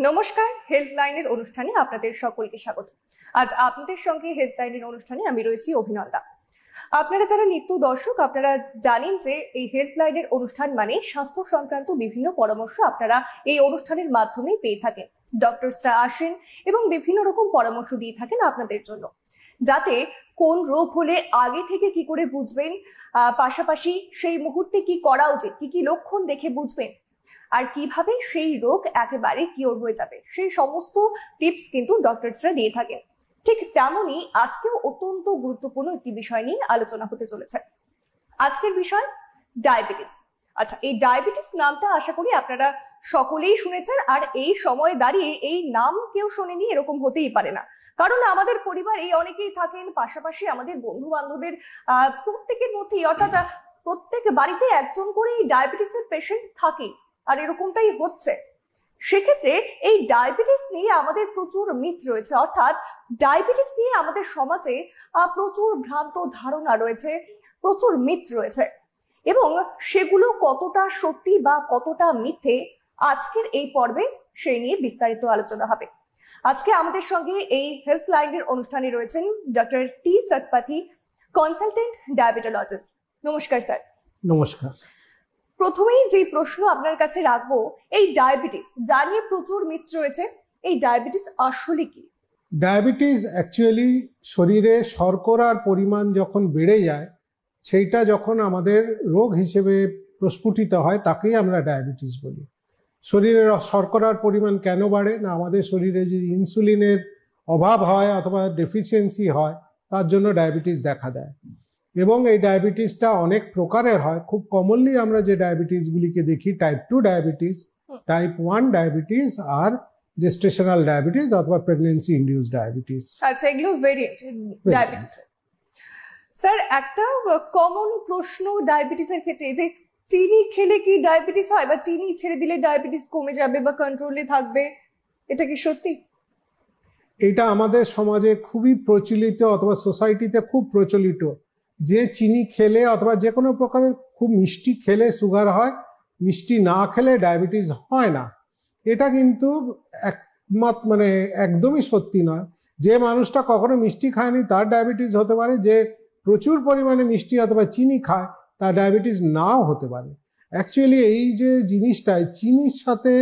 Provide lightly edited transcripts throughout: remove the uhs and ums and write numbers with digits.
নমস্কার, হেলথলাইনের অনুষ্ঠানে আপনাদের সকলকে স্বাগত। আজ আপনাদের সঙ্গে হেলথলাইনের অনুষ্ঠানে আমি রয়েছি অভিনন্দা। আপনারা যারা নিত্য দর্শক, আপনারা জানেন যে এই হেলথলাইনের অনুষ্ঠান মানে স্বাস্থ্য সংক্রান্ত বিভিন্ন পরামর্শ আপনারা এই অনুষ্ঠানের মাধ্যমে পেয়ে থাকেন। ডক্টরসরা আসেন এবং বিভিন্ন রকম পরামর্শ দিয়ে থাকেন আপনাদের জন্য, যাতে কোন রোগ হলে আগে থেকে কি করে বুঝবেন, পাশাপাশি সেই মুহূর্তে কি করা উচিত, কি কি লক্ষণ দেখে বুঝবেন, আর কিভাবে সেই রোগ একেবারে কিওর হয়ে যাবে, সেই সমস্ত টিপস কিন্তু ডক্টরসরা দিয়ে থাকেন। ঠিক তেমনই আজকেও অত্যন্ত গুরুত্বপূর্ণ একটি বিষয় নিয়ে আলোচনা হতে চলেছে। আজকের বিষয় ডায়াবেটিস। আচ্ছা, এই ডায়াবেটিস নামটা আশা করি আপনারা সকলেই শুনেছেন, আর এই সময় দাঁড়িয়ে এই নাম কেউ শোনেনি এরকম হতেই পারে না। কারণ আমাদের পরিবারে অনেকেই থাকেন, পাশাপাশি আমাদের বন্ধু বান্ধবের প্রত্যেকের মধ্যেই, অর্থাৎ প্রত্যেক বাড়িতে একজন করে এই ডায়াবেটিসের পেশেন্ট থাকেই, আর এরকমটাই হচ্ছে। সেক্ষেত্রে এই ডায়াবেটিস নিয়ে আমাদের প্রচুর মিথ রয়েছে, অর্থাৎ ডায়াবেটিস নিয়ে আমাদের সমাজে প্রচুর ভ্রান্ত ধারণা রয়েছে, প্রচুর মিথ রয়েছে, এবং সেগুলো কতটা সত্যি বা কতটা মিথ্যে আজকের এই পর্বে সেই নিয়ে বিস্তারিত আলোচনা হবে। আজকে আমাদের সঙ্গে এই হেল্পলাইনের অনুষ্ঠানে রয়েছেন ডক্টর টি সতপথী, কনসালটেন্ট ডায়াবেটোলজিস্ট। নমস্কার স্যার। নমস্কার। প্রথমেই যে প্রশ্ন আপনার কাছে রাখবো, এই ডায়াবেটিস যা নিয়ে প্রচুর মিথ রয়েছে, এই ডায়াবেটিস আসলে কি? ডায়াবেটিস অ্যাকচুয়ালি শরীরে শর্করার পরিমাণ যখন বেড়ে যায়, সেইটা যখন আমাদের রোগ হিসেবে প্রস্ফুটিত হয় তাকেই আমরা ডায়াবেটিস বলি। শরীরের শর্করার পরিমাণ কেন বাড়ে না, আমাদের শরীরে যদি ইনসুলিনের অভাব হয় অথবা ডেফিসিয়েন্সি হয়, তার জন্য ডায়াবেটিস দেখা দেয়। এবং এই ডায়াবেটিসটা অনেক প্রকারের হয়। খুব কমনলি আমরা যে ডায়াবেটিসগুলিকে দেখি, টাইপ 2 ডায়াবেটিস, টাইপ 1 ডায়াবেটিস আর জেস্টেশনাল ডায়াবেটিস অথবা প্রেগন্যান্সি ইনডিউস ডায়াবেটিস। আচ্ছা, এগুলো ভেরিয়েন্ট ডায়াবেটিস। স্যার, একটা কমন প্রশ্ন ডায়াবেটিসের ক্ষেত্রে, যে চিনি খেলে কি ডায়াবেটিস হয়, বা চিনি ছেড়ে দিলে ডায়াবেটিস কমে যাবে বা কন্ট্রোলে থাকবে, এটা কি সত্যি? এটা আমাদের সমাজে খুবই প্রচলিত অথবা সোসাইটিতে খুব প্রচলিত যে চিনি খেলে অথবা যে কোনো প্রকারের খুব মিষ্টি খেলে সুগার হয়, মিষ্টি না খেলে ডায়াবেটিস হয় না। এটা কিন্তু একদমই সত্যি নয়। যে মানুষটা কখনো মিষ্টি খায়নি তার ডায়াবেটিস হতে পারে, যে প্রচুর পরিমাণে মিষ্টি অথবা চিনি খায় তার ডায়াবেটিস নাও হতে পারে। অ্যাকচুয়ালি এই যে জিনিসটায় চিনির সাথে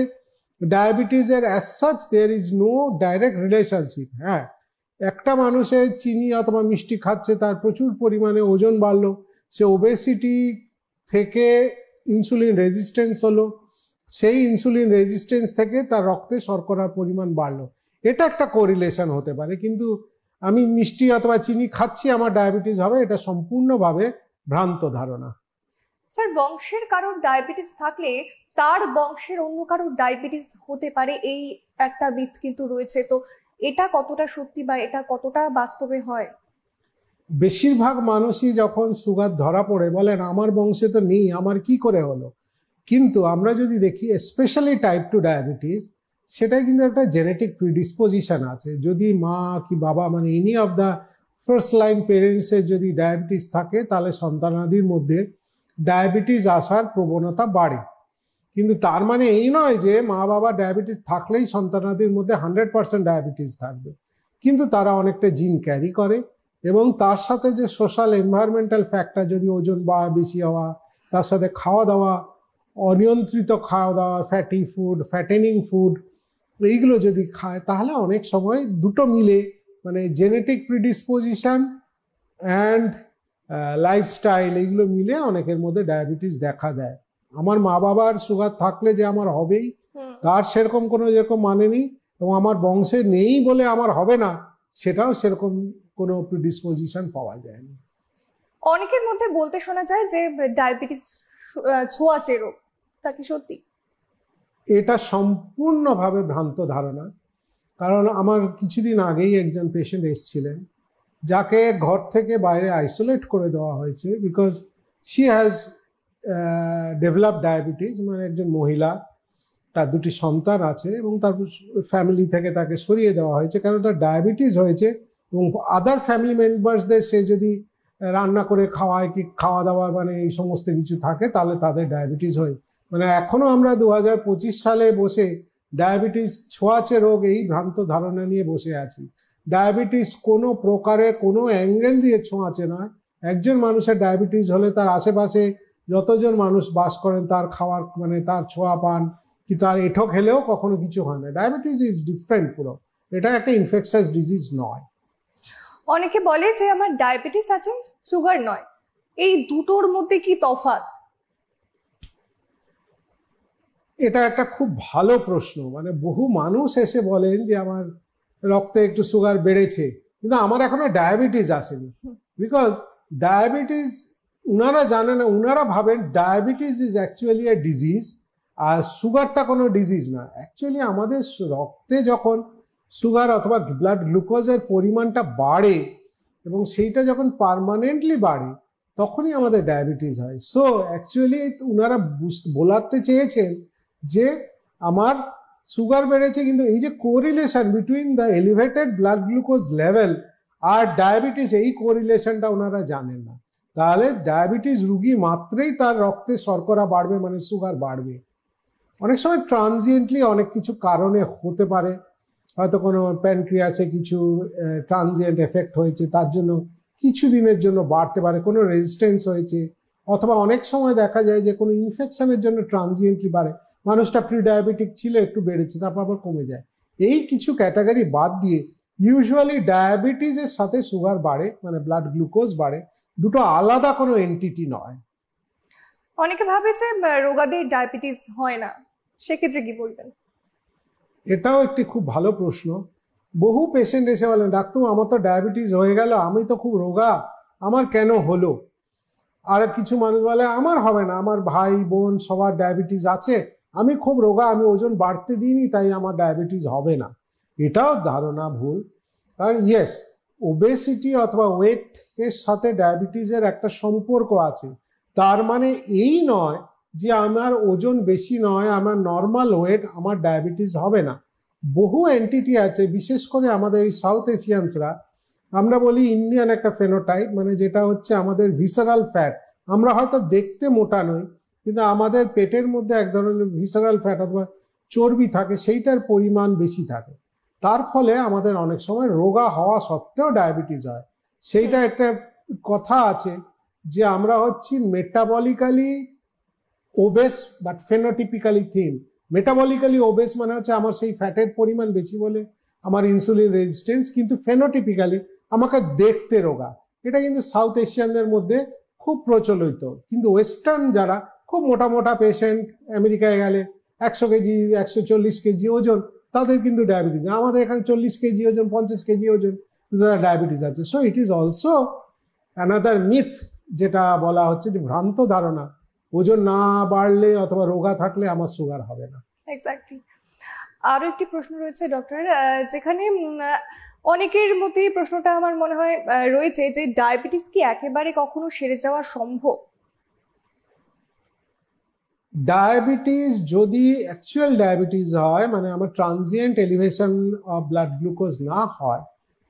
ডায়াবেটিসের as such there is no direct relationship. হ্যাঁ, একটা মানুষের চিনি অথবা মিষ্টি খাচ্ছে, তার প্রচুর পরিমাণে ওজন বাড়লো, সে ওবেসিটি থেকে ইনসুলিন রেজিস্ট্যান্স হলো, সেই ইনসুলিন রেজিস্ট্যান্স থেকে তার রক্তে শর্করার পরিমাণ বাড়লো। এটা একটা কোরিলেশন হতে পারে, কিন্তু আমি মিষ্টি অথবা চিনি খাচ্ছি আমার ডায়াবেটিস হবে, এটা সম্পূর্ণভাবে ভ্রান্ত ধারণা। স্যার, বংশের কারোর ডায়াবেটিস থাকলে তার বংশের অন্য কারোর ডায়াবেটিস হতে পারে, এই একটা মিথ কিন্তু রয়েছে। তো এটা কতটা সত্যি বা এটা কতটা বাস্তবে হয়? বেশিরভাগ মানুষই যখন সুগার ধরা পড়ে বলেন আমার বংশে তো নেই, আমার কি করে হলো। কিন্তু আমরা যদি দেখি স্পেশালি টাইপ 2 ডায়াবেটিস, সেটাই কিন্তু একটা জেনেটিক প্রিডিসপোজিশন আছে। যদি মা কি বাবা মানে any of the first line পেরেন্টসের যদি ডায়াবেটিস থাকে, তাহলে সন্তানাদির মধ্যে ডায়াবেটিস আসার প্রবণতা বাড়ে। কিন্তু তার মানে এই নয় যে মা বাবা ডায়াবেটিস থাকলেই সন্তানাদির মধ্যে 100% ডায়াবেটিস থাকবে। কিন্তু তারা অনেকটা জিন ক্যারি করে, এবং তার সাথে যে সোশ্যাল এনভায়রনমেন্টাল ফ্যাক্টর, যদি ওজন বা বেশি হওয়া, তার সাথে খাওয়া দাওয়া, অনিয়ন্ত্রিত খাওয়া দাওয়া, ফ্যাটি ফুড, ফ্যাটেনিং ফুড, এইগুলো যদি খায়, তাহলে অনেক সময় দুটো মিলে মানে জেনেটিক প্রিডিসপোজিশন অ্যান্ড লাইফস্টাইল, এইগুলো মিলে অনেকের মধ্যে ডায়াবেটিস দেখা দেয়। আমার মা বাবার সুগার থাকলে যে আমার হবেই তার সেরকম কোনো যেরকম মানে নেই, এবং আমার বংশে নেই বলে আমার হবে না, সেটাও সেরকম কোনো প্রিডিসপোজিশন পাওয়া যায় না। অনেকের মধ্যে বলতে শোনা যায় যে ডায়াবেটিস ছোঁয়াচে রোগ, তা কি সত্যি? এটা সম্পূর্ণভাবে ভ্রান্ত ধারণা। কারণ আমার কিছুদিন আগেই একজন পেশেন্ট এসেছিলেন, যাকে ঘর থেকে বাইরে আইসোলেট করে দেওয়া হয়েছে, because she has develop diabetes. মানে একজন মহিলা, তার দুটি সন্তান আছে, এবং তার ফ্যামিলি থেকে তাকে সরিয়ে দেওয়া হয়েছে কারণ তার ডায়াবেটিস হয়েছে, এবং আদার ফ্যামিলি মেম্বার্সদের সে যদি রান্না করে খাওয়ায় কি খাওয়া দাওয়ার মানে এই সমস্ত কিছু থাকে, তাহলে তাদের ডায়াবেটিস হয়। মানে এখনো আমরা 2025 সালে বসে ডায়াবেটিস ছোঁয়াচে রোগ, এই ভ্রান্ত ধারণা নিয়ে বসে আছি। ডায়াবেটিস কোনো প্রকারে কোনো অ্যাঙ্গেল দিয়ে ছোঁয়াচে নয়। একজন মানুষের ডায়াবেটিস হলে তার আশেপাশে যতজন মানুষ বাস করেন তার খাওয়ার মানে তার ছোঁয়া পান, কি তার এঁঠো খেলেও কখনো কিছু হয় না। ডায়াবেটিস ইজ ডিফারেন্ট পুরো, এটা একটা ইনফেকশাস ডিজিজ নয়। অনেকে বলে যে আমার ডায়াবেটিস আছে, সুগার নয়, এই দুটোর মধ্যে কি তফাৎ? এটা একটা খুব ভালো প্রশ্ন। মানে বহু মানুষ এসে বলেন যে আমার রক্তে একটু সুগার বেড়েছে, কিন্তু আমার এখনো ডায়াবেটিস আসেনি। বিকজ ডায়াবেটিস উনারা জানে না, উনারা ভাবেন diabetes is actually a disease আর সুগারটা কোনো ডিজিজ না। অ্যাকচুয়ালি আমাদের রক্তে যখন সুগার অথবা ব্লাড গ্লুকোজের পরিমাণটা বাড়ে এবং সেইটা যখন পার্মানেন্টলি বাড়ে তখনই আমাদের ডায়াবেটিস হয়। সো অ্যাকচুয়ালি উনারা বলাতে চেয়েছেন যে আমার সুগার বেড়েছে, কিন্তু এই যে correlation between the elevated blood glucose level আর ডায়াবেটিস, এই কোরিলেশনটা ওনারা জানেন না। তাহলে ডায়াবেটিস রুগী মাত্রেই তার রক্তে শর্করা বাড়বে মানে সুগার বাড়বে। অনেক সময় ট্রানজিয়েন্টলি অনেক কিছু কারণে হতে পারে, হয়তো কোনো প্যানক্রিয়াসে কিছু ট্রানজিয়েন্ট এফেক্ট হয়েছে, তার জন্য কিছু দিনের জন্য বাড়তে পারে, কোনো রেজিস্ট্যান্স হয়েছে, অথবা অনেক সময় দেখা যায় যে কোনো ইনফেকশনের জন্য ট্রানজিয়েন্টলি বাড়ে। মানুষটা প্রি ডায়াবেটিক ছিল, একটু বেড়েছে, তারপর আবার কমে যায়। এই কিছু ক্যাটাগরি বাদ দিয়ে ইউজুয়ালি ডায়াবেটিসের সাথে সুগার বাড়ে মানে ব্লাড গ্লুকোজ বাড়ে, দুটো আলাদা কোনো এন্টিটি নয়। অনেকে ভাবে যে রোগাদের ডায়াবেটিস হয় না, সেক্ষেত্রে কি বলবেন? এটাও একটি খুব ভালো প্রশ্ন। বহু পেশেন্ট এসে বলেন ডাক্তার আমার তো ডায়াবেটিস হয়ে গেল, আমি তো খুব রোগা, আমার কেন হলো? আর কিছু মানুষ বলে আমার হবে না, আমার ভাই বোন সবার ডায়াবেটিস আছে, আমি খুব রোগা, আমি ওজন বাড়তে দিইনি তাই আমার ডায়াবেটিস হবে না। এটাও ধারণা ভুল। কারণ ইয়েস, ওবেসিটি অথবা ওয়েটের সাথে ডায়াবেটিসের একটা সম্পর্ক আছে। তার মানে এই নয় যে আমার ওজন বেশি নয়, আমার নর্মাল ওয়েট, আমার ডায়াবেটিস হবে না। বহু এন্টিটি আছে, বিশেষ করে আমাদের এই সাউথ এশিয়ানসরা, আমরা বলি ইন্ডিয়ান একটা ফেনোটাইপ, মানে যেটা হচ্ছে আমাদের ভিসারাল ফ্যাট। আমরা হয়তো দেখতে মোটা নই, কিন্তু আমাদের পেটের মধ্যে এক ধরনের ভিসারাল ফ্যাট অথবা চর্বি থাকে, সেইটার পরিমাণ বেশি থাকে। তার ফলে আমাদের অনেক সময় রোগা হওয়া সত্ত্বেও ডায়াবেটিস হয়। সেইটা একটা কথা আছে যে আমরা হচ্ছি metabolically obeys but ফেনোটিপিক্যালি thin. Metabolically obeys মানে হচ্ছে আমার সেই ফ্যাটের পরিমাণ বেশি বলে আমার ইনসুলিন রেজিস্ট্যান্স, কিন্তু ফেনোটিপিক্যালি আমাকে দেখতে রোগা। এটা কিন্তু সাউথ এশিয়ানদের মধ্যে খুব প্রচলিত। কিন্তু ওয়েস্টার্ন যারা খুব মোটা মোটা পেশেন্ট, আমেরিকায় গেলে 100 কেজি 140 কেজি ওজন, তাদের কিন্তু ডায়াবেটিস। আমাদের এখানে 40 কেজি ওজন 50 কেজি ওজন, তারা ডায়াবেটিস আছে। So it is also another myth, যেটা বলা হচ্ছে যে ভ্রান্ত ধারণা, ওজন না বাড়লে অথবা রোগা থাকলে আমার সুগার হবে না। এক্স্যাক্টলি। আরো একটি প্রশ্ন রয়েছে ডক্টর, যেখানে অনেকের মধ্যে এই প্রশ্নটা আমার মনে হয় রয়েছে যে ডায়াবেটিস কি একেবারে কখনো সেরে যাওয়া সম্ভব? ডায়াবেটিস যদি অ্যাকচুয়াল ডায়াবেটিস হয়, মানে আমার transient elevation of blood glucose না হয়,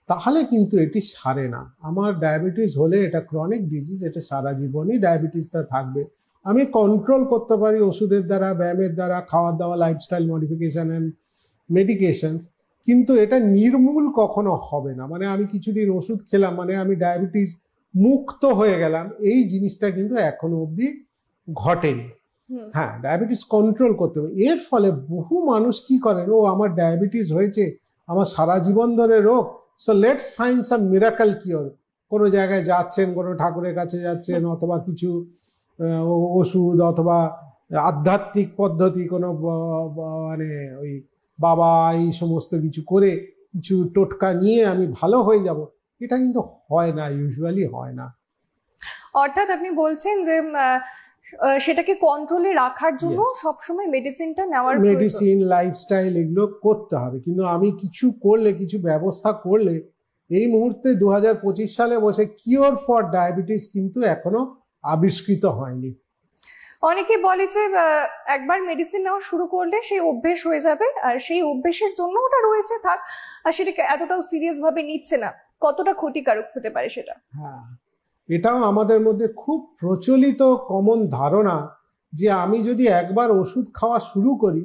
তাহলে কিন্তু এটি সারে না। আমার ডায়াবেটিস হলে এটা ক্রনিক ডিজিজ, এটা সারা জীবনই ডায়াবেটিসটা থাকবে। আমি কন্ট্রোল করতে পারি ওষুধের দ্বারা, ব্যায়ামের দ্বারা, খাওয়া দাওয়া, লাইফস্টাইল মডিফিকেশন অ্যান্ড মেডিকেশনস, কিন্তু এটা নির্মূল কখনো হবে না। মানে আমি কিছুদিন ওষুধ খেলাম মানে আমি ডায়াবেটিস মুক্ত হয়ে গেলাম, এই জিনিসটা কিন্তু এখনো অবধি ঘটেনি। হ্যাঁ, ডায়াবেটিস কন্ট্রোল করতে হবে। এর ফলে বহু মানুষ কি করেন, ও আমার ডায়াবেটিস হয়েছে, আমার সারা জীবন ধরে রোগ, so let's find some miracle cure. কোনো জায়গায় যাচ্ছেন, কোনো ঠাকুরের কাছে যাচ্ছেন, অথবা কিছু ওষুধ অথবা আধ্যাত্মিক পদ্ধতি, কোনো মানে ওই বাবা এই সমস্ত কিছু করে কিছু টোটকা নিয়ে আমি ভালো হয়ে যাব, এটা কিন্তু হয় না, ইউজুয়ালি হয় না। অর্থাৎ আপনি বলছেন যে সেটাকে কন্ট্রোলে রাখার জন্য সবসময় মেডিসিনটা নেওয়ার প্রয়োজন, মেডিসিন, লাইফস্টাইল এগুলো করতে হবে। কিন্তু আমি কিছু করলে, কিছু ব্যবস্থা করলে, এই মুহূর্তে 2025 সালে বসে কিওর ফর ডায়াবেটিস কিন্তু এখনো আবিষ্কৃত হয়নি। অনেকে বলে যে একবার মেডিসিন নেওয়া শুরু করলে সেই অভ্যেস হয়ে যাবে, আর সেই অভ্যেসের জন্য ওটা রয়েছে থাক, আর সেটাকে এতটাও সিরিয়াস ভাবে নিচ্ছে না। কতটা ক্ষতিকারক হতে পারে সেটা? হ্যাঁ, এটাও আমাদের মধ্যে খুব প্রচলিত কমন ধারণা যে আমি যদি একবার ওষুধ খাওয়া শুরু করি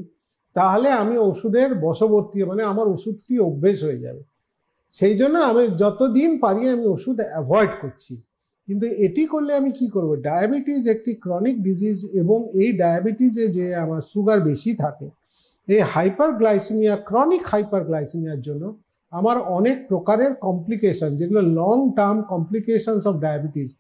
তাহলে আমি ওষুধের বশবর্তী, মানে আমার ওষুধটি অভ্যেস হয়ে যাবে। সেই জন্য আমি যতদিন পারি আমি ওষুধ অ্যাভয়েড করছি। কিন্তু এটি করলে আমি কি করব? ডায়াবেটিস একটি ক্রনিক ডিজিজ, এবং এই ডায়াবেটিসে যে আমার সুগার বেশি থাকে, এই হাইপারগ্লাইসেমিয়া, ক্রনিক হাইপারগ্লাইসেমিয়ার জন্য আমার অনেক প্রকারের কমপ্লিকেশন, যেগুলো long term complications of diabetes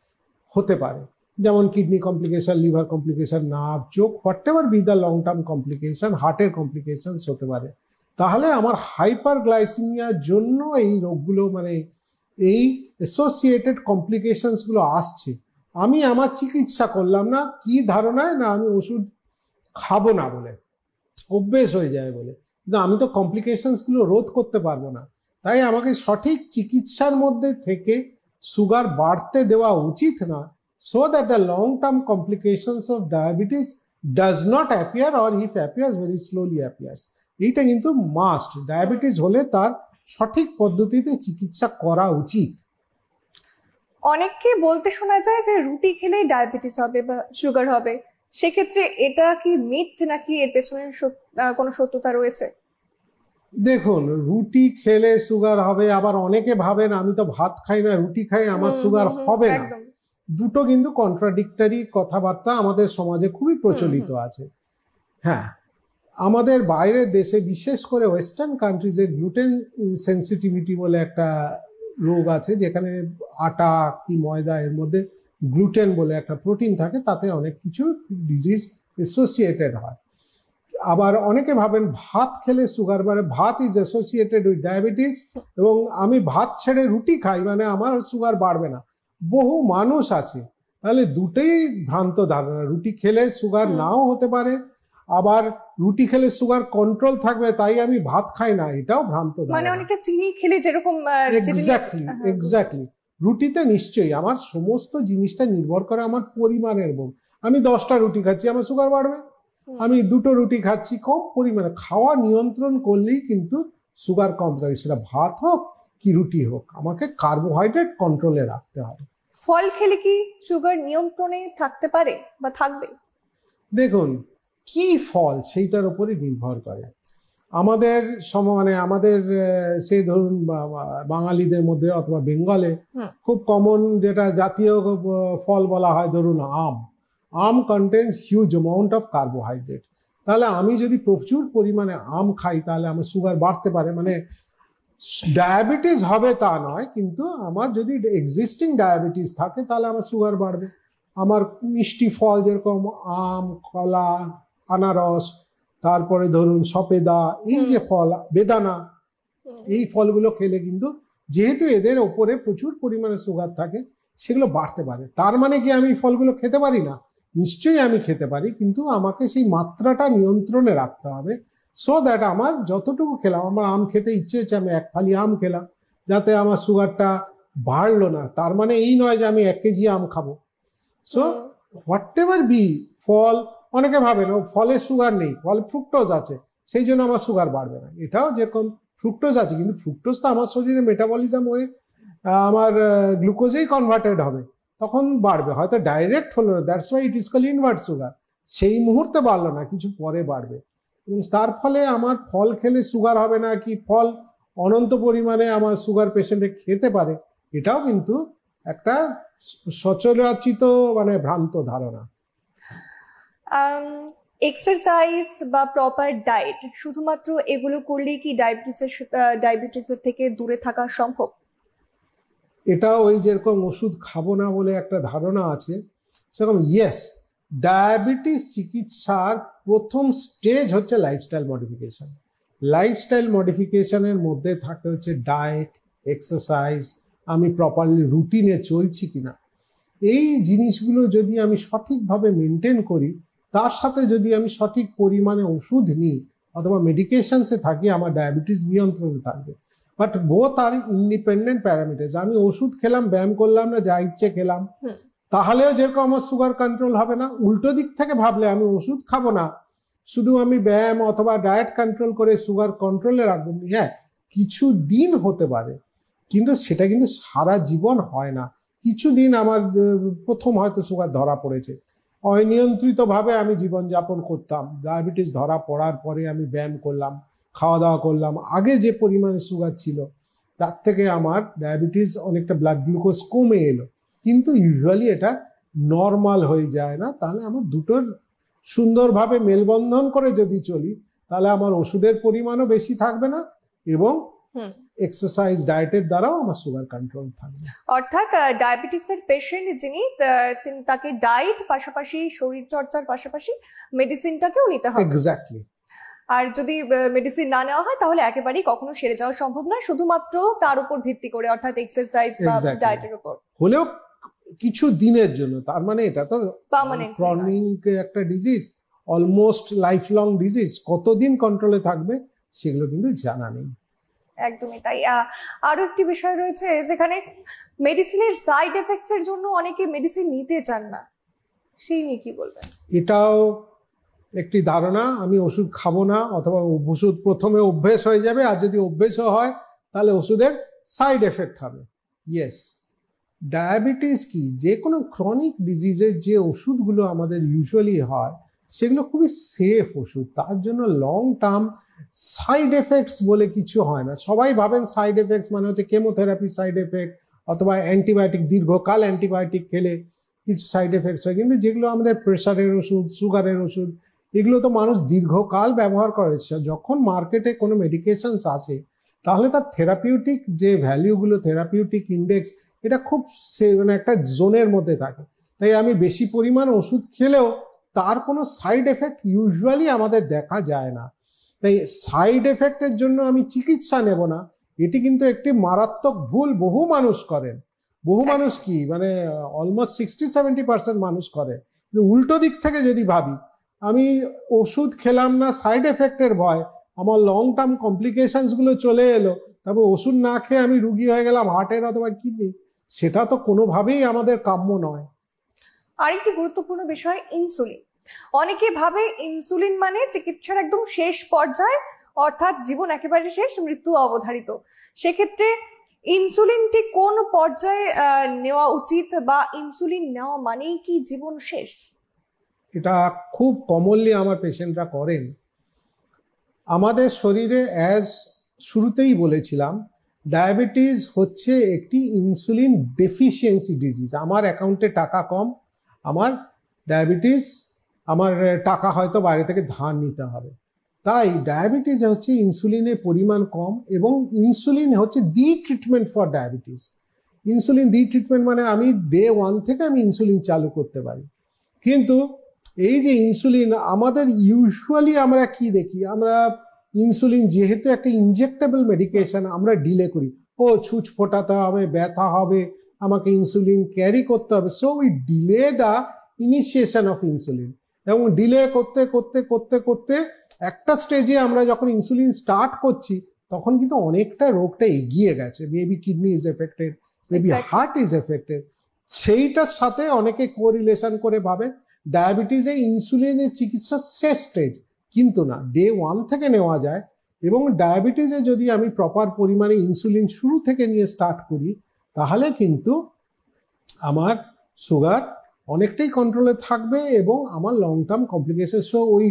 হতে পারে, যেমন kidney complication, liver complication, nerve, চোখ, whatever be the long term complication, হার্টের কমপ্লিকেশনস হতে পারে। তাহলে আমার হাইপারগ্লাইসেমিয়ার জন্য এই রোগগুলো, মানে এই অ্যাসোসিয়েটেড কমপ্লিকেশনসগুলো আসছে। আমি আমার চিকিৎসা করলাম না, কি ধারণায় না আমি ওষুধ খাবো না বলে, অভ্যেস হয়ে যায় বলে, কিন্তু আমি তো কমপ্লিকেশনসগুলো রোধ করতে পারবো না। তাই আমাকে সঠিক চিকিৎসার মধ্যে থেকে সুগার বাড়তে দেওয়া উচিত না, so that the long term complications of diabetes does not appear, or if appears very slowly appears. এইটা কিন্তু মাস্ট, ডায়াবেটিস হলে তার সঠিক পদ্ধতিতে চিকিৎসা করা উচিত। অনেককে বলতে শোনা যায় যে রুটি খেলেই ডায়াবেটিস হবে বা সুগার হবে, সেক্ষেত্রে এটা কি মিথ নাকি এর পেছনে কোনো সত্যতা রয়েছে? দেখুন, রুটি খেলে সুগার হবে, আবার অনেকে ভাবেন আমি তো ভাত খাই না, রুটি খাই, আমার সুগার হবে না। দুটো কিন্তু কন্ট্রাডিক্টরি কথাবার্তা আমাদের সমাজে খুবই প্রচলিত আছে। হ্যাঁ, আমাদের বাইরের দেশে, বিশেষ করে ওয়েস্টার্ন কান্ট্রিজে গ্লুটেন সেন্সিটিভিটি বলে একটা রোগ আছে, যেখানে আটা কি ময়দা, এর মধ্যে গ্লুটেন বলে একটা প্রোটিন থাকে, তাতে অনেক কিছু ডিজিজ অ্যাসোসিয়েটেড হয়। আবার অনেকে ভাবেন ভাত খেলে সুগার বাড়ে, ভাত ইজ অ্যাসোসিয়েটেড উইথ ডায়াবেটিস, এবং আমি ভাত ছেড়ে রুটি খাই মানে আমার সুগার বাড়বে না। বহু মানুষ আছে, তাহলে দুটোই ভ্রান্ত ধারণা। রুটি খেলে সুগার নাও হতে পারে, আবার রুটি খেলে সুগার কন্ট্রোল থাকবে, তাই আমি ভাত খাই না, এটাও ভ্রান্ত ধারণা। মানে অনেকটা চিনি খেলে যেরকম, এক্স্যাক্টলি রুটিতে নিশ্চয়ই আমার সমস্ত জিনিসটা নির্ভর করে আমার পরিমাণের উপর। আমি 10টা রুটি খাচ্ছি, আমার সুগার বাড়বে। আমি 2টো রুটি খাচ্ছি, কম পরিমাণে খাওয়া নিয়ন্ত্রণ করলেই কিন্তু সুগার কম থাকে, সেটা ভাত হোক কি রুটি হোক, আমাকে কার্বোহাইড্রেট কন্ট্রোলে রাখতে হবে। ফল খেলে কি সুগার নিয়ন্ত্রণে থাকতে পারে বা থাকবে? দেখুন, কি ফল সেইটার উপরে নির্ভর করে। আমাদের মানে আমাদের সে ধরুন বাঙালিদের মধ্যে অথবা বেঙ্গলে খুব কমন যেটা জাতীয় ফল বলা হয়, ধরুন আম। আম contains huge amount of carbohydrate. তাহলে আমি যদি প্রচুর পরিমাণে আম খাই, তাহলে আমার সুগার বাড়তে পারে, মানে ডায়াবেটিস হবে তা নয়, কিন্তু আমার যদি এক্সিস্টিং ডায়াবেটিস থাকে তাহলে আমার সুগার বাড়বে। আমার মিষ্টি ফল যেরকম আম, কলা, আনারস, তারপরে ধরুন সপেদা, এই যে ফল, বেদানা, এই ফলগুলো খেলে কিন্তু যেহেতু এদের ওপরে প্রচুর পরিমাণে সুগার থাকে, সেগুলো বাড়তে পারে। তার মানে কি আমি ফলগুলো খেতে পারি না? নিশ্চয়ই আমি খেতে পারি, কিন্তু আমাকে সেই মাত্রাটা নিয়ন্ত্রণে রাখতে হবে, সো দ্যাট আমার যতটুকু খেলাম, আমার আম খেতে ইচ্ছে হচ্ছে, আমি 1 ফালি আম খেলাম, যাতে আমার সুগারটা বাড়লো না। তার মানে এই নয় যে আমি 1 কেজি আম খাবো। সো হোয়াট এভার বি ফল, অনেকে ভাবেন ও ফলে সুগার নেই, ফলে ফ্রুক্টোজ আছে, সেই জন্য আমার সুগার বাড়বে না। এটাও যেরকম ফ্রুক্টোজ আছে, কিন্তু ফ্রুক্টোজ তো আমার শরীরে মেটাবলিজম হয়ে আমার গ্লুকোজেই কনভার্টেড হবে, তখন বাড়বে, হয়তো ডাইরেক্ট হলো না, that's why it is called invert sugar. সেই মুহূর্তে বাড়লো না, কিছু পরে বাড়বে, এবং তার ফলে আমার ফল খেলে সুগার হবে না, কি ফল অনন্ত পরিমাণে আমার সুগার পেশেন্টে খেতে পারে, এটাও কিন্তু একটা সচরাচিত মানে ভ্রান্ত ধারণা। এক্সারসাইজ বা প্রপার ডায়েট, শুধুমাত্র এগুলো করলেই কি ডায়াবেটিসের থেকে দূরে থাকা সম্ভব? এটাও ওই যেরকম ওষুধ খাবো না বলে একটা ধারণা আছে, সেরকম ইয়েস, ডায়াবেটিস চিকিৎসার প্রথম স্টেজ হচ্ছে লাইফস্টাইল মডিফিকেশন। লাইফস্টাইল মডিফিকেশনের মধ্যে থাকে হচ্ছে ডায়েট, এক্সারসাইজ, আমি প্রপারলি রুটিনে চলছি কিনা, এই জিনিসগুলো যদি আমি সঠিকভাবে মেনটেন করি, তার সাথে যদি আমি সঠিক পরিমাণে ওষুধ নিই অথবা মেডিকেশনসে থাকি, আমার ডায়াবেটিস নিয়ন্ত্রণে থাকবে। But both are independent parameters. আমি ওষুধ খেলাম, ব্যায়াম করলাম না, যা ইচ্ছে খেলাম, তাহলেও যেরকম আমার সুগার কন্ট্রোল হবে না। উল্টো দিক থেকে ভাবলে আমি ওষুধ খাবো না, শুধু আমি ব্যায়াম অথবা ডায়েট কন্ট্রোল করে সুগার কন্ট্রোলে রাখবো, হ্যাঁ কিছু দিন হতে পারে, কিন্তু সেটা কিন্তু সারা জীবন হয় না। কিছুদিন আমার প্রথম হয়তো সুগার ধরা পড়েছে, অনিয়ন্ত্রিতভাবে আমি জীবনযাপন করতাম, ডায়াবেটিস ধরা পড়ার পরে আমি ব্যায়াম করলাম, খাওয়া দাওয়া করলাম, আগে যে পরিমাণে সুগার ছিল তার থেকে আমার ডায়াবেটিস অনেকটা ব্লাড গ্লুকোজ কমে এলো, কিন্তু ইউজুয়ালি এটা নর্মাল হয়ে যায় না। তাহলে আমার দুটোর সুন্দরভাবে মেলবন্ধন করে যদি চলি তাহলে আমার ওষুধের পরিমাণও বেশি থাকবে না এবং এক্সারসাইজ ডায়েটের দ্বারাও আমার সুগার কন্ট্রোল থাকবে। অর্থাৎ ডায়াবেটিসের পেশেন্ট যিনি তাকে ডায়েট পাশাপাশি শরীর চর্চার পাশাপাশি মেডিসিনটাকেও নিতে হবে। এক্স্যাক্টলি। আর যদি মেডিসিন না নেওয়া হয় তাহলে একেবারেই কখনো সেরে যাওয়া সম্ভব নয়, শুধুমাত্র তার উপর ভিত্তি করে, অর্থাৎ এক্সারসাইজ বা ডায়েটের উপর হলেও কিছু দিনের জন্য। তার মানে এটা তো পার্মানেন্ট ক্রনিক একটা disease, almost life long disease, কতদিন কন্ট্রোলে থাকবে সেগুলো কিন্তু জানা নেই। একদমই তাই। আরো একটি বিষয় রয়েছে যেখানে মেডিসিনের সাইড এফেক্টস এর জন্য অনেকে মেডিসিন নিতে চান না, সেই নিয়ে কি বলবেন? এটাও একটি ধারণা, আমি ওষুধ খাবো না, অথবা ওষুধ প্রথমে অভ্যেস হয়ে যাবে, আর যদি অভ্যেসও হয় তাহলে ওষুধের সাইড এফেক্ট হবে। ইয়েস, ডায়াবেটিস কি যে কোনো ক্রনিক ডিজিজের যে ওষুধগুলো আমাদের ইউজুয়ালি হয় সেগুলো খুবই সেফ ওষুধ, তার জন্য লং টার্ম সাইড এফেক্টস বলে কিছু হয় না। সবাই ভাবেন সাইড এফেক্টস মানে হচ্ছে কেমোথেরাপি সাইড এফেক্ট অথবা অ্যান্টিবায়োটিক, দীর্ঘকাল অ্যান্টিবায়োটিক খেলে কিছু সাইড এফেক্টস হয়, কিন্তু যেগুলো আমাদের প্রেশারের ওষুধ, সুগারের ওষুধ, এগুলো তো মানুষ দীর্ঘকাল ব্যবহার করে। যখন মার্কেটে কোনো মেডিকেশনস আসে তাহলে তার থেরাপিউটিক যে ভ্যালুগুলো, থেরাপিউটিক ইন্ডেক্স, এটা খুব মানে একটা জোনের মধ্যে থাকে। তাই আমি বেশি পরিমাণ ওষুধ খেলেও তার কোনো সাইড এফেক্ট ইউজুয়ালি আমাদের দেখা যায় না। তাই সাইড এফেক্টের জন্য আমি চিকিৎসা নেব না, এটি কিন্তু একটি মারাত্মক ভুল বহু মানুষ করেন। বহু মানুষ কি মানে অলমোস্ট 60-70% মানুষ করে। উল্টো দিক থেকে যদি ভাবি, আমি ওষুধ খেলাম না সাইড এফেক্টের ভয়, আমার লং টার্ম কমপ্লিকেশনস গুলো চলে এলো, তারপর ওষুধ না খেয়ে আমি রুগী হয়ে গেলাম হার্টের অথবা কিডনি, সেটা তো কোনোভাবেই আমাদের কাম্য নয়। আরেকটি গুরুত্বপূর্ণ বিষয় ইনসুলিন। অনেকে ভাবে ইনসুলিন মানে চিকিৎসার একদম শেষ পর্যায়ে, অর্থাৎ জীবন একেবারে শেষ, মৃত্যু অবধারিত। সেক্ষেত্রে ইনসুলিনটি কোন পর্যায়ে নেওয়া উচিত, বা ইনসুলিন নেওয়া মানেই কি জীবন শেষ? এটা খুব কমনলি আমার পেশেন্টরা করেন। আমাদের শরীরে অ্যাজ শুরুতেই বলেছিলাম, ডায়াবেটিস হচ্ছে একটি ইনসুলিন ডেফিসিয়েন্সি ডিজিজ। আমার অ্যাকাউন্টে টাকা কম, আমার ডায়াবেটিস, আমার টাকা হয়তো বাইরে থেকে ধার নিতে হবে, তাই ডায়াবেটিস হচ্ছে ইনসুলিনের পরিমাণ কম, এবং ইনসুলিন হচ্ছে দি treatment for diabetes. Insulin the treatment মানে আমি ডে 1 থেকে আমি ইনসুলিন চালু করতে পারি। কিন্তু এই যে ইনসুলিন আমাদের ইউজুয়ালি আমরা কি দেখি, আমরা ইনসুলিন যেহেতু একটা ইনজেক্টেবল মেডিকেশন, আমরা ডিলে করি। ও ছুঁচ ফোটাতে হবে, ব্যথা হবে, আমাকে ইনসুলিন ক্যারি করতে হবে, so we delay the initiation of insulin. এবং ডিলে করতে করতে করতে করতে একটা স্টেজে আমরা যখন ইনসুলিন স্টার্ট করছি তখন কিন্তু অনেকটা রোগটা এগিয়ে গেছে, maybe kidney is affected, maybe heart is affected. সেইটার সাথে অনেকে কোরিলেশন করে ভাবে ডায়াবেটিসে ইনসুলিনের চিকিৎসা শেষ স্টেজ, কিন্তু না, ডে 1 থেকে নেওয়া যায়। এবং ডায়াবেটিসে যদি আমি প্রপার পরিমাণে ইনসুলিন শুরু থেকে নিয়ে স্টার্ট করি তাহলে কিন্তু আমার সুগার অনেকটাই কন্ট্রোলে থাকবে এবং আমার লং টার্ম কমপ্লিকেশন। সো ওই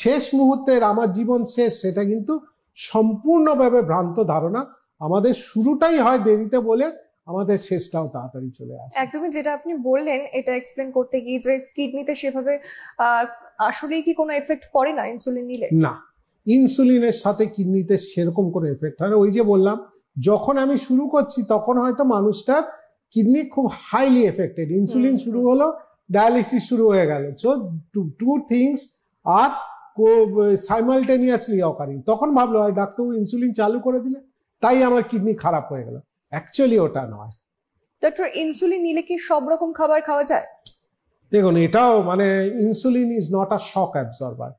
শেষ মুহূর্তের আমার জীবন শেষ, সেটা কিন্তু সম্পূর্ণভাবে ভ্রান্ত ধারণা। আমাদের শুরুটাই হয় দেরিতে বলে আমাদের শেষটাও তাড়াতাড়ি চলে আসে। একদমই, যেটা আপনি বললেন এটা এক্সপ্লেন করতে গিয়ে যে কিডনিতে সেভাবে আসলেই কি কোনো এফেক্ট পড়ে না ইনসুলিন নিলে? না, ইনসুলিনের সাথে কিডনিতে সেরকম কোনো এফেক্ট হয় না। ওই যে বললাম, যখন আমি শুরু করছি তখন হয়তো মানুষটার কিডনি খুব হাইলি এফেক্টেড, ইনসুলিন শুরু হলো, ডায়ালিসিস শুরু হয়ে গেল, so two things are simultaneously occurring. তখন ভাবলো হয় ডাক্তারবাবু ইনসুলিন চালু করে দিলে তাই আমার কিডনি খারাপ হয়ে গেল। অ্যাকচুয়ালি ওটা নয়। ডক্টর, ইনসুলিন নিলে কি সব রকম খাবার খাওয়া যায়? দেখুন, এটাও মানে insulin is not a shock absorber.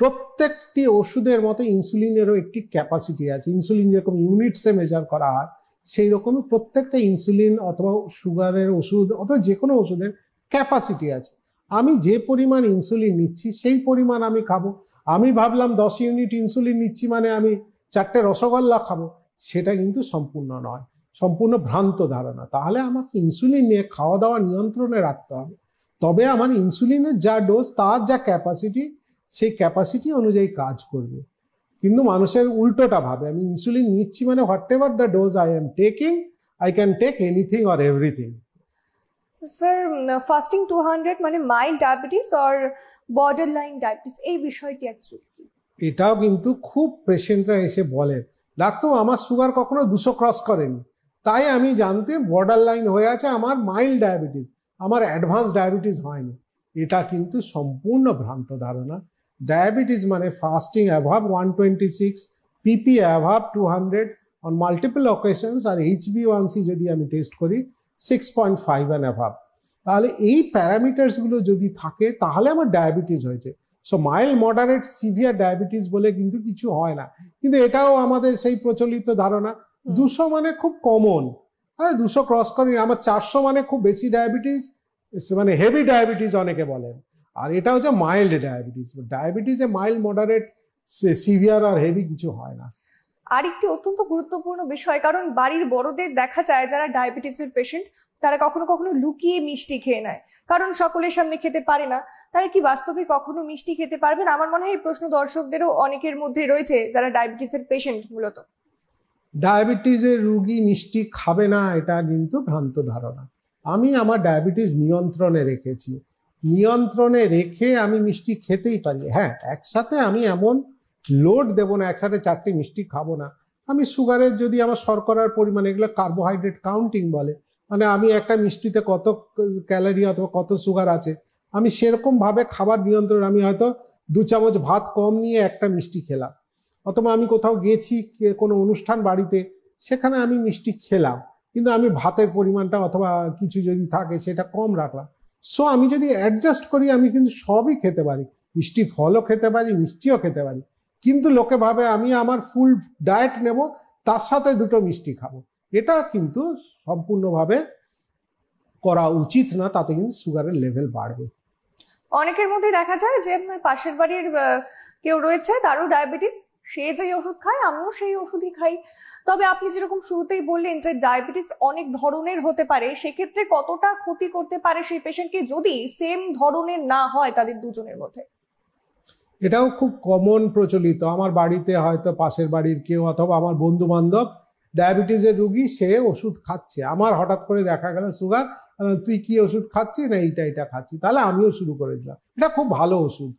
প্রত্যেকটি ওষুধের মতো ইনসুলিনেরও একটি ক্যাপাসিটি আছে। ইনসুলিন যেরকম ইউনিটসে মেজার করা হয়, সেই রকমই প্রত্যেকটা ইনসুলিন অথবা সুগারের ওষুধ অথবা যে কোনো ওষুধের ক্যাপাসিটি আছে। আমি যে পরিমাণ ইনসুলিন নিচ্ছি সেই পরিমাণ আমি খাবো। আমি ভাবলাম 10 ইউনিট ইনসুলিন নিচ্ছি মানে আমি 4টে রসগোল্লা খাবো, সেটা কিন্তু সম্পূর্ণ নয়, সম্পূর্ণ ভ্রান্ত ধারণা। তাহলে আমাকে ইনসুলিন নিয়ে খাওয়া দাওয়া নিয়ন্ত্রণে রাখতে হবে, তবে আমার ইনসুলিনের যা ডোজ, তার যা ক্যাপাসিটি, সেই ক্যাপাসিটি অনুযায়ী কাজ করবে। কিন্তু মানুষের উল্টোটা ভাবে, আমি ইনসুলিন নিচ্ছি মানে whatever the dose I am taking, I can take anything or everything. Sir, fasting 200 মানে মাইল্ড ডায়াবেটিস আর বর্ডার লাইন ডায়াবেটিস, এই বিষয়টি অ্যাকচুয়ালি কি? এটাও কিন্তু খুব পেশেন্টরা এসে বলেন, ডাক্তার আমার সুগার কখনো 200 ক্রস করেনি, তাই আমি জানতে বর্ডার লাইন হয়ে আছে, আমার মাইল্ড ডায়াবেটিস, আমার অ্যাডভান্স ডায়াবেটিস হয়নি। এটা কিন্তু সম্পূর্ণ ভ্রান্ত ধারণা। ডায়াবেটিস মানে fasting above 126, PP above 200 on multiple occasions, আর HbA1c যদি আমি টেস্ট করি 6.5 অ্যান্ড অ্যাভাব, তাহলে এই প্যারামিটার্সগুলো যদি থাকে তাহলে আমার ডায়াবেটিস হয়েছে। So mild, moderate, severe diabetes বলে কিন্তু কিছু হয় না। কিন্তু এটাও আমাদের সেই প্রচলিত ধারণা, 200 মানে খুব কমন, হ্যাঁ 200 ক্রস করি, আমার 400 মানে খুব বেশি ডায়াবেটিস, মানে হেভি ডায়াবেটিস অনেকে বলেন। আর এটা হচ্ছে মাইল্ড ডায়াবেটিস। ডায়াবেটিসে মাইল্ড, মডারেট, সিভিয়ার আর হেভি কিছু হয় না। আরেকটি অত্যন্ত গুরুত্বপূর্ণ বিষয়, কারণ বাড়ির বড়দের দেখা যায় যারা ডায়াবেটিসের পেশেন্ট, তারা কখনো কখনো লুকিয়ে মিষ্টি খেয়ে নেয়, কারণ সকলের সামনে খেতে পারে না। তারা কি বাস্তবে কখনো মিষ্টি খেতে পারবেন? আমার মনে হয় এই প্রশ্ন দর্শকদেরও অনেকের মধ্যে রয়েছে যারা ডায়াবেটিসের পেশেন্ট। মূলত ডায়াবেটিসের রুগী মিষ্টি খাবে না, এটা কিন্তু ভ্রান্ত ধারণা। আমি আমার ডায়াবেটিস নিয়ন্ত্রণে রেখেছি, নিয়ন্ত্রণে রেখে আমি মিষ্টি খেতেই পারি। হ্যাঁ, একসাথে আমি এমন লোড দেবো না, একসাথে 4টে মিষ্টি খাবো না। আমি সুগারের যদি আমার শর্করার পরিমাণ, এগুলো কার্বোহাইড্রেট কাউন্টিং বলে, মানে আমি একটা মিষ্টিতে কত ক্যালোরি অথবা কত সুগার আছে, আমি সেরকম ভাবে খাবার নিয়ন্ত্রণ, আমি হয়তো 2 চামচ ভাত কম নিয়ে একটা মিষ্টি খেলাম, অথবা আমি কোথাও গেছি কোনো অনুষ্ঠান বাড়িতে, সেখানে আমি মিষ্টি খেলাম, কিন্তু আমি ভাতের পরিমাণটা অথবা কিছু যদি থাকে সেটা কম রাখলাম। সো আমি যদি অ্যাডজাস্ট করি, আমি কিন্তু সবই খেতে পারি, মিষ্টি ফলও খেতে পারি, মিষ্টিও খেতে পারি। কিন্তু লোকে ভাবে আমি আমার ফুল ডায়েট নেব, তার সাথে 2টো মিষ্টি খাবো, এটা কিন্তু সম্পূর্ণভাবে করা উচিত না, তাতে কিন্তু সুগারের লেভেল বাড়বে। অনেকের মধ্যে দেখা যায় যে আপনার পাশের বাড়ির কেউ রয়েছে, তারও ডায়াবেটিস, সে যে ওষুধ খায় আমিও সেই ওষুধই খাই। তবে আপনি যেরকম শুরুতেই বললেন যে ডায়াবেটিস অনেক ধরনের হতে পারে, সেক্ষেত্রে কতটা ক্ষতি করতে পারে সেই পেশেন্টকে যদি সেম ধরনের না হয় তাদের দুজনের মধ্যে? এটাও খুব কমন প্রচলিত। আমার বাড়িতে হয়তো পাশের বাড়ির কেউ অথবা আমার বন্ধু বান্ধব ডায়াবেটিসের রুগী, সে ওষুধ খাচ্ছে, আমার হঠাৎ করে দেখা গেল সুগার, তুই কি ওষুধ খাচ্ছিস? না এটা খাচ্ছি, তাহলে আমিও শুরু করে দিলাম, এটা খুব ভালো ওষুধ,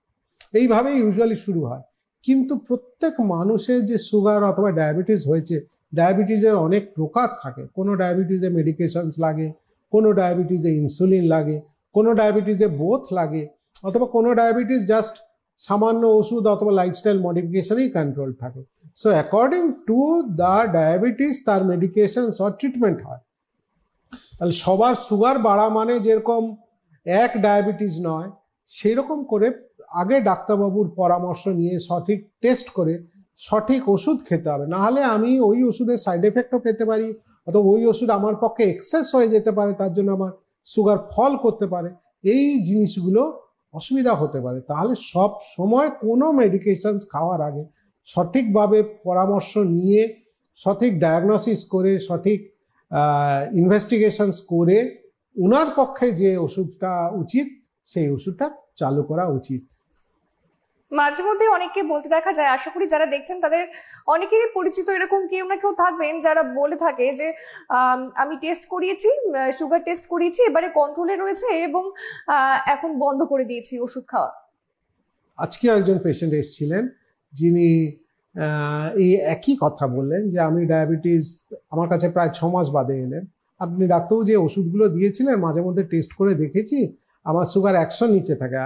এইভাবেই ইউজুয়ালি শুরু হয়। কিন্তু প্রত্যেক মানুষের যে সুগার অথবা ডায়াবেটিস হয়েছে, ডায়াবেটিসের অনেক প্রকার থাকে। কোনো ডায়াবেটিসে মেডিকেশনস লাগে, কোনো ডায়াবেটিসে ইনসুলিন লাগে, কোনো ডায়াবেটিসে বোথ লাগে, অথবা কোনো ডায়াবেটিস জাস্ট সামান্য ওষুধ অথবা লাইফস্টাইল মডিফিকেশনেই কন্ট্রোল থাকে। So according to the diabetes তার মেডিকেশনস অর ট্রিটমেন্ট হয়। তাহলে সবার সুগার বাড়া মানে যেরকম এক ডায়াবেটিস নয়, সেরকম করে আগে ডাক্তারবাবুর পরামর্শ নিয়ে সঠিক টেস্ট করে সঠিক ওষুধ খেতে হবে। নাহলে আমি ওই ওষুধের সাইড এফেক্টও পেতে পারি, অথবা ওই ওষুধ আমার পক্ষে এক্সেস হয়ে যেতে পারে, তার জন্য আমার সুগার ফল করতে পারে, এই জিনিসগুলো অসুবিধা হতে পারে। তাহলে সব সময় কোনো মেডিকেশনস খাওয়ার আগে সঠিকভাবে পরামর্শ নিয়ে, সঠিক ডায়াগনোসিস করে, সঠিক ইনভেস্টিগেশনস করে ওনার পক্ষে যে ওষুধটা উচিত সেই ওষুধটা চালু করা উচিত। মাঝে মধ্যে অনেককে বলতে দেখা যায়, আশা করি যারা দেখছেন তাদের অনেকেরই পরিচিত এরকম কেউ না কেউ থাকবেন যারা বলে থাকে যে আমি টেস্ট করিয়েছি, সুগার টেস্ট করিয়েছি, এবারে কন্ট্রোলে রয়েছে এবং এখন বন্ধ করে দিয়েছি ওষুধ খাওয়া। আজকে একজন পেশেন্ট এসেছিলেন, যিনি এই একই কথা বললেন যে আমি ডায়াবেটিস, আমার কাছে প্রায় 6 মাস বাদে এলেন, আপনি ডাক্তারবাবু যে ওষুধগুলো দিয়েছিলেন মাঝে মধ্যে টেস্ট করে দেখেছি আমার সুগার 100 নিচে থাকে,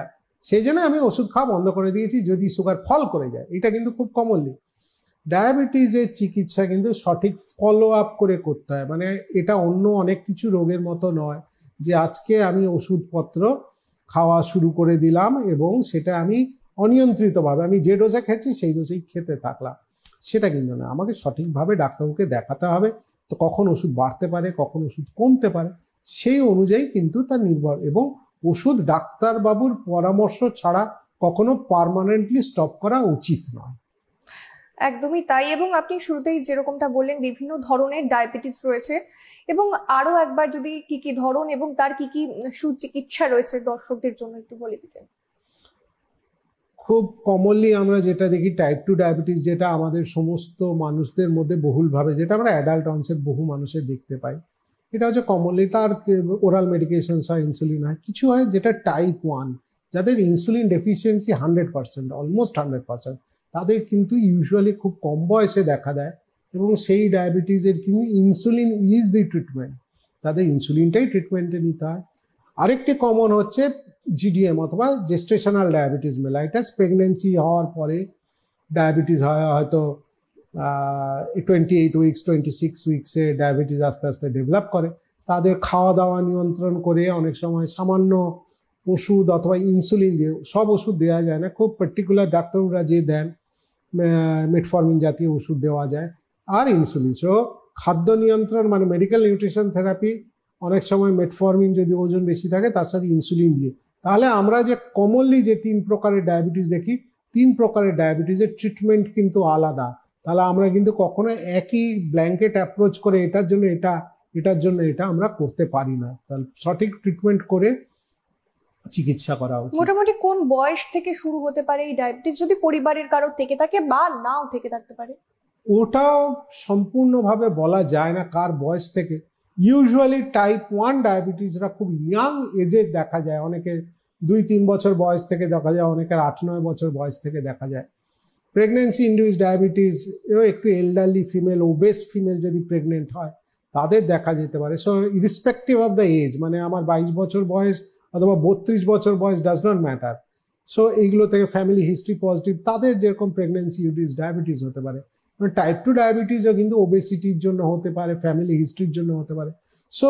সেই জন্য আমি ওষুধ খাওয়া বন্ধ করে দিয়েছি, যদি সুগার ফল করে যায়। এটা কিন্তু খুব কমনলি ডায়াবেটিসের চিকিৎসা কিন্তু সঠিক ফলো আপ করে করতে হয়। মানে এটা অন্য অনেক কিছু রোগের মতো নয় যে আজকে আমি ওষুধপত্র খাওয়া শুরু করে দিলাম এবং সেটা আমি অনিয়ন্ত্রিতভাবে আমি যে ডোজে খেয়েছি সেই ডোজেই খেতে থাকলাম, সেটা কিন্তু না। আমাকে সঠিকভাবে ডাক্তারবাবুকে দেখাতে হবে, তো কখন ওষুধ বাড়তে পারে, কখন ওষুধ কমতে পারে, সেই অনুযায়ী কিন্তু তার নির্ভর। এবং ওষুধ ডাক্তারবাবুর পরামর্শ ছাড়া কখনো পার্মানেন্টলি স্টপ করা উচিত নয়। একদমই তাই। এবং আপনি শুরুতেই যেরকমটা বললেন, বিভিন্ন ধরনের ডায়াবেটিস রয়েছে এবং আরো একবার যদি কি কি ধরন এবং তার কি কি সুচিকিৎসা রয়েছে দর্শকদের জন্য একটু বলে দিতেন। খুব কমনলি আমরা যেটা দেখি টাইপ 2 ডায়াবেটিস, যেটা আমাদের সমস্ত মানুষদের মধ্যে বহুলভাবে, যেটা আমরা অ্যাডাল্ট অনসেট বহু মানুষের দেখতে পাই, এটা হচ্ছে কমনলি তার ওরাল মেডিকেশন হয়, ইনসুলিন হয়, কিছু হয় যেটা টাইপ 1, যাদের ইনসুলিন ডেফিসিয়েন্সি 100%, অলমোস্ট 100%, তাদের কিন্তু ইউজুয়ালি খুব কম বয়সে দেখা দেয় এবং সেই ডায়াবেটিসের কিন্তু ইনসুলিন ইজ দি ট্রিটমেন্ট, তাদের ইনসুলিনটাই ট্রিটমেন্টে নিতে হয়। আরেকটি কমন হচ্ছে জিডিএম অথবা জেস্টেশনাল ডায়াবেটিস মেলাইটাস, প্রেগনেন্সি হওয়ার পরে ডায়াবেটিস হয়, হয়তো 28 উইকস 26 উইকসে ডায়াবেটিস আস্তে আস্তে ডেভেলপ করে। তাদের খাওয়া দাওয়া নিয়ন্ত্রণ করে অনেক সময় সামান্য ওষুধ অথবা ইনসুলিন দিয়ে, সব ওষুধ দেওয়া যায় না, খুব পার্টিকুলার ডাক্তাররা যে দেন মেটফর্মিন জাতীয় ওষুধ দেওয়া যায় আর ইনসুলিন। সো খাদ্য নিয়ন্ত্রণ মানে মেডিকেল নিউট্রিশন থেরাপি, অনেক সময় মেটফর্মিন যদি ওজন বেশি থাকে তার সাথে ইনসুলিন দিয়ে। তাহলে আমরা যে কমনলি যে 3 প্রকারের ডায়াবেটিস দেখি, 3 প্রকারের ডায়াবেটিসের ট্রিটমেন্ট কিন্তু আলাদা। তাহলে আমরা কিন্তু কখনো একই ব্ল্যাঙ্কেট অ্যাপ্রোচ করে এটার জন্য এটা, এটার জন্য এটা আমরা করতে পারি না। তাহলে সঠিক ট্রিটমেন্ট করে চিকিৎসা করা উচিত। মোটামুটি কোন বয়স থেকে শুরু হতে পারে এই ডায়াবেটিস, যদি পরিবারের কারো থেকে থাকে বা নাও থেকে থাকতে পারে? ওটাও সম্পূর্ণভাবে বলা যায় না কার বয়স থেকে। ইউজুয়ালি টাইপ 1 ডায়াবেটিসরা খুব ইয়াং এজে দেখা যায়, অনেকে 2-3 বছর বয়স থেকে দেখা যায়, অনেকের 8-9 বছর বয়স থেকে দেখা যায়। প্রেগনেন্সি ইন্ডিউস ডায়াবেটিস একটু এল্ডারলি ফিমেল, ওবেস ফিমেল যদি প্রেগনেন্ট হয় তাদের দেখা যেতে পারে। সো ইরিসপেক্টিভ অফ দ্য এজ, মানে আমার 22 বছর বয়স অথবা 32 বছর বয়স ডাজ নট ম্যাটার। সো এইগুলো থেকে ফ্যামিলি হিস্ট্রি পজিটিভ, তাদের যেরকম প্রেগনেন্সি ইন্ডিউস ডায়াবেটিস হতে পারে। টাইপ 2 ডায়াবেটিসও কিন্তু ওবেসিটির জন্য হতে পারে, ফ্যামিলি হিস্ট্রির জন্য হতে পারে। সো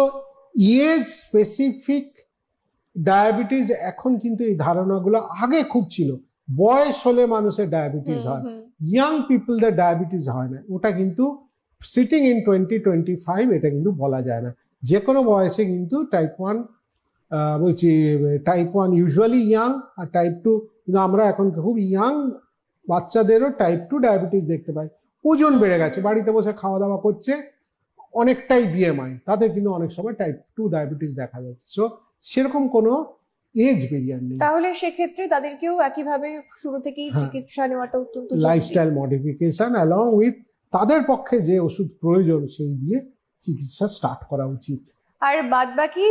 এজ স্পেসিফিক ডায়াবেটিস এখন কিন্তু এই ধারণাগুলো আগে খুব ছিল, বয়স হলে মানুষের ডায়াবেটিস হয়, ইয়াং পিপলদের ডায়াবেটিস হয় না। ওটা কিন্তু সিটিং ইন 2025 এটা কিন্তু বলা যায় না। যে কোনো বয়সে কিন্তু টাইপ 1 বলছি টাইপ 1 ইউজুয়ালি ইয়াং, আর টাইপ 2 কিন্তু আমরা এখন খুব ইয়াং বাচ্চাদেরও টাইপ 2 ডায়াবেটিস দেখতে পাই। ওজন বেড়ে গেছে, বাড়িতে বসে খাওয়া দাওয়া করছে, অনেকটাই বিএমআই, তাদের কিন্তু অনেক সময় টাইপ 2 ডায়াবেটিস দেখা যাচ্ছে। সো সেরকম কোনো এজ ভেরিয়েন্ট নেই। তাহলে সেক্ষেত্রে তাদেরকেও একইভাবে শুরু থেকেই চিকিৎসা নেওয়াটা অত্যন্ত জরুরি। লাইফস্টাইল মডিফিকেশন অ্যালং উইথ তাদের পক্ষে যে ওষুধ প্রয়োজন সেই দিয়ে চিকিৎসা স্টার্ট করা উচিত। আর বাদ বাকি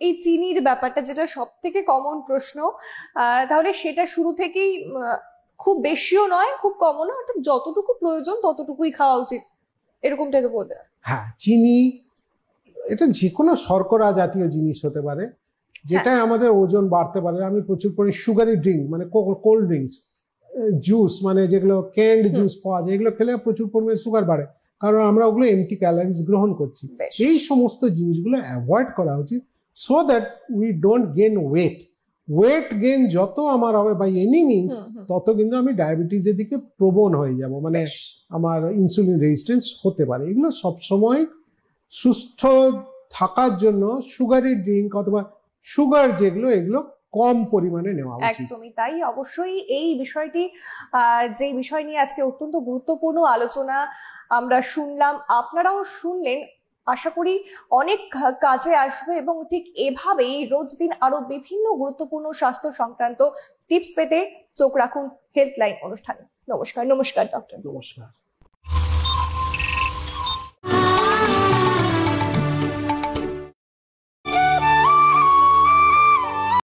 এই চিনির ব্যাপারটা যেটা সব থেকে কমন প্রশ্ন, তাহলে সেটা শুরু থেকেই খুব বেশিও নয় খুব কমও নয়, অর্থাৎ যতটুকু প্রয়োজন ততটুকুই খাওয়া উচিত, এরকমটাই তো বলবে? হ্যাঁ, চিনি এটা যে কোনো শর্করা জাতীয় জিনিস হতে পারে যেটাই আমাদের ওজন বাড়তে পারে। আমি প্রচুর পরিমাণে সুগারি ড্রিঙ্ক মানে কোল্ড ড্রিঙ্কস, জুস মানে যেগুলো ক্যান্ড জুস পাওয়া যায়, এগুলো খেলে প্রচুর পরিমাণে সুগার বাড়ে, কারণ আমরা ওগুলো এমটি ক্যালোরিজ গ্রহণ করছি। এই সমস্ত জিনিসগুলো অ্যাভয়েড করা উচিত, so that we don't gain weight. Weight gain যত আমার হবে বাই এনি মিনস, তত কিন্তু আমি ডায়াবেটিসের দিকে প্রবণ হয়ে যাব, মানে আমার ইনসুলিন রেজিস্ট্যান্স হতে পারে। এগুলো সবসময় সুস্থ থাকার জন্য সুগারি ড্রিঙ্ক অথবা সুগার যেগুলো, এগুলো কম পরিমাণে নেওয়া উচিত। একদমই তাই। অবশ্যই এই বিষয়টি, যে বিষয় নিয়ে আজকে অত্যন্ত গুরুত্বপূর্ণ আলোচনা আমরা শুনলাম, আপনারাও শুনলেন, আশা করি অনেক কাজে আসবে এবং ঠিক এভাবেই রোজ দিন আরো বিভিন্ন গুরুত্বপূর্ণ স্বাস্থ্য সংক্রান্ত টিপস পেতে চোখ রাখুন হেলথলাইন অনুষ্ঠানে। নমস্কার। নমস্কার ডক্টর। নমস্কার।